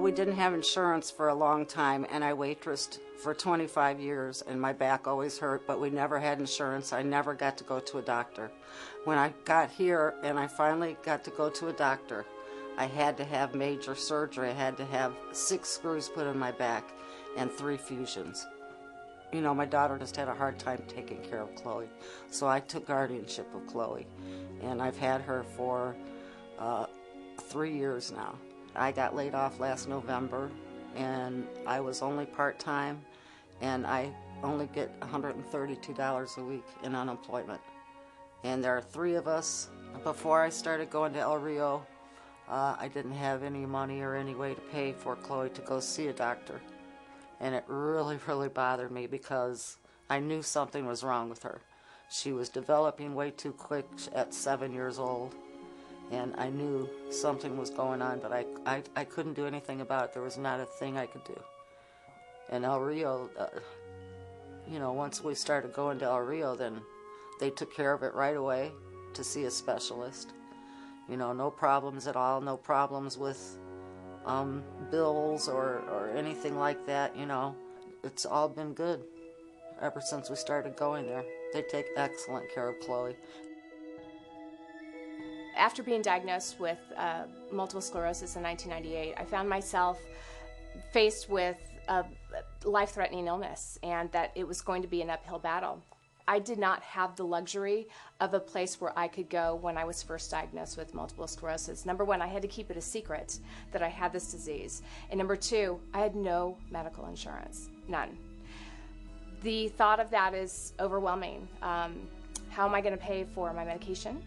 we didn't have insurance for a long time, and I waitressed for 25 years, and my back always hurt, but we never had insurance. I never got to go to a doctor. When I got here and I finally got to go to a doctor, I had to have major surgery. I had to have 6 screws put in my back and 3 fusions. You know, my daughter just had a hard time taking care of Chloe, so I took guardianship of Chloe, and I've had her for 3 years now. I got laid off last November, and I was only part-time, and I only get $132 a week in unemployment. And there are 3 of us. Before I started going to El Rio, I didn't have any money or any way to pay for Chloe to go see a doctor. And it really, really bothered me because I knew something was wrong with her. She was developing way too quick at 7 years old, and I knew something was going on, but I couldn't do anything about it. There was not a thing I could do. And El Rio, you know, once we started going to El Rio, then they took care of it right away to see a specialist. You know, no problems at all, no problems with bills or anything like that, you know. It's all been good ever since we started going there. They take excellent care of Chloe. After being diagnosed with multiple sclerosis in 1998, I found myself faced with a life-threatening illness and that it was going to be an uphill battle. I did not have the luxury of a place where I could go when I was first diagnosed with multiple sclerosis. Number one, I had to keep it a secret that I had this disease. And number two, I had no medical insurance, none. The thought of that is overwhelming. How am I going to pay for my medication?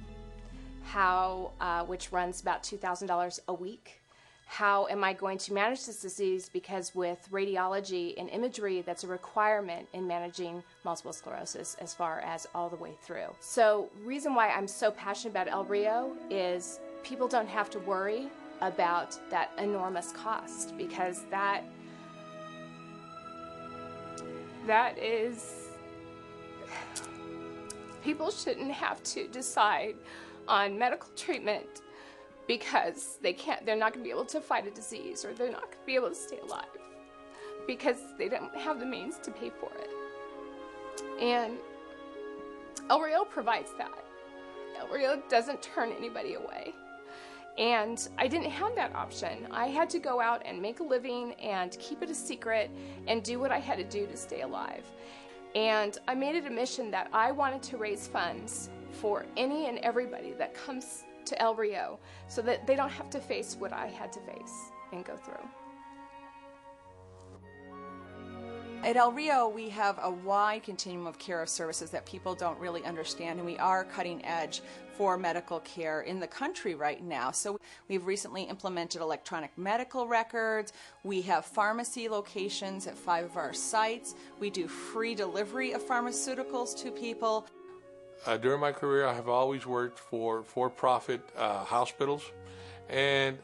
Which runs about $2,000 a week. How am I going to manage this disease? Because with radiology and imagery, that's a requirement in managing multiple sclerosis as far as all the way through. So reason why I'm so passionate about El Rio is people don't have to worry about that enormous cost, because that is, people shouldn't have to decide on medical treatment because they're not going to be able to fight a disease, or they're not going to be able to stay alive because they don't have the means to pay for it. And El Rio provides that. El Rio doesn't turn anybody away. And I didn't have that option. I had to go out and make a living and keep it a secret and do what I had to do to stay alive. And I made it a mission that I wanted to raise funds for any and everybody that comes to El Rio so that they don't have to face what I had to face and go through. At El Rio, we have a wide continuum of care of services that people don't really understand, and we are cutting edge for medical care in the country right now. So we've recently implemented electronic medical records. We have pharmacy locations at 5 of our sites. We do free delivery of pharmaceuticals to people. During my career, I have always worked for-profit hospitals, and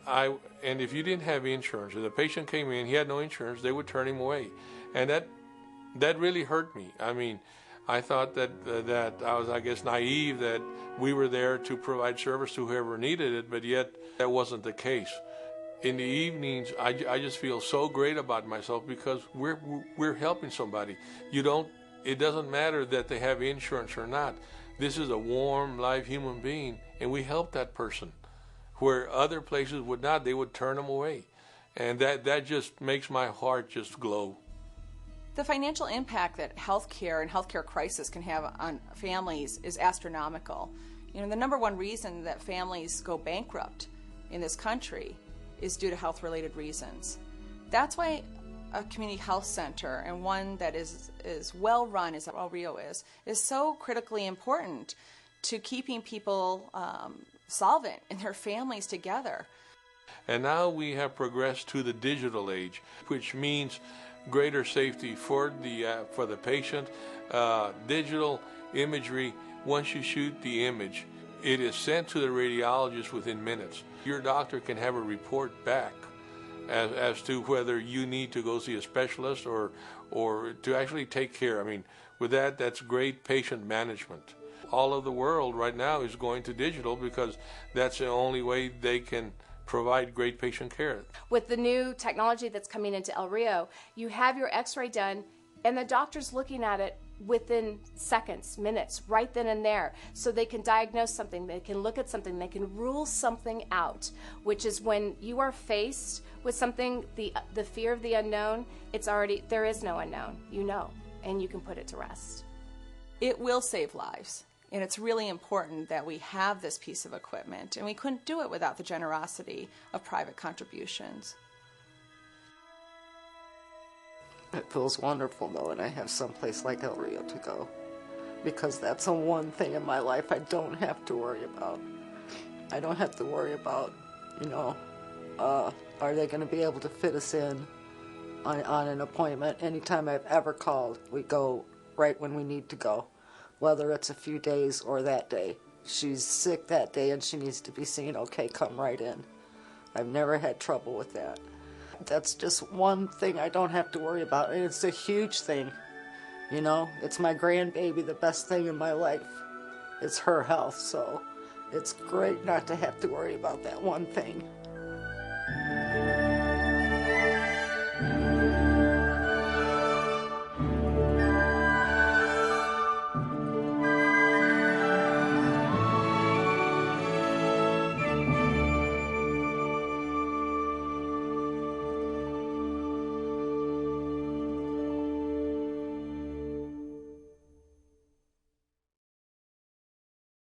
if you didn't have insurance, if the patient came in, he had no insurance, they would turn him away, and that really hurt me. I mean, I thought that I was, I guess, naive that we were there to provide service to whoever needed it, but yet that wasn't the case. In the evenings, I just feel so great about myself because we're helping somebody. It doesn't matter that they have insurance or not. This is a warm, live human being, and we help that person. Where other places would not, they would turn them away. And that just makes my heart just glow. The financial impact that healthcare and healthcare crisis can have on families is astronomical. You know, the number one reason that families go bankrupt in this country is due to health-related reasons. That's why a community health center, and one that is well run as El Rio is so critically important to keeping people solvent and their families together. And now we have progressed to the digital age, which means greater safety for the patient. Digital imagery, once you shoot the image, it is sent to the radiologist within minutes. Your doctor can have a report back as to whether you need to go see a specialist or to actually take care. I mean, with that's great patient management. All of the world right now is going to digital because that's the only way they can provide great patient care. With the new technology that's coming into El Rio, you have your x-ray done and the doctor's looking at it within seconds, minutes, right then and there. So they can diagnose something, they can look at something, they can rule something out, which is when you are faced with something, the fear of the unknown, there is no unknown, you know, and you can put it to rest. It will save lives. And it's really important that we have this piece of equipment, and we couldn't do it without the generosity of private contributions. It feels wonderful knowing I have someplace like El Rio to go, because that's the one thing in my life I don't have to worry about. I don't have to worry about, are they going to be able to fit us in on an appointment? Anytime I've ever called, we go right when we need to go, whether it's a few days or that day. She's sick that day and she needs to be seen, okay, come right in. I've never had trouble with that. That's just one thing I don't have to worry about, and it's a huge thing. It's my grandbaby, the best thing in my life. It's her health, so it's great not to have to worry about that one thing.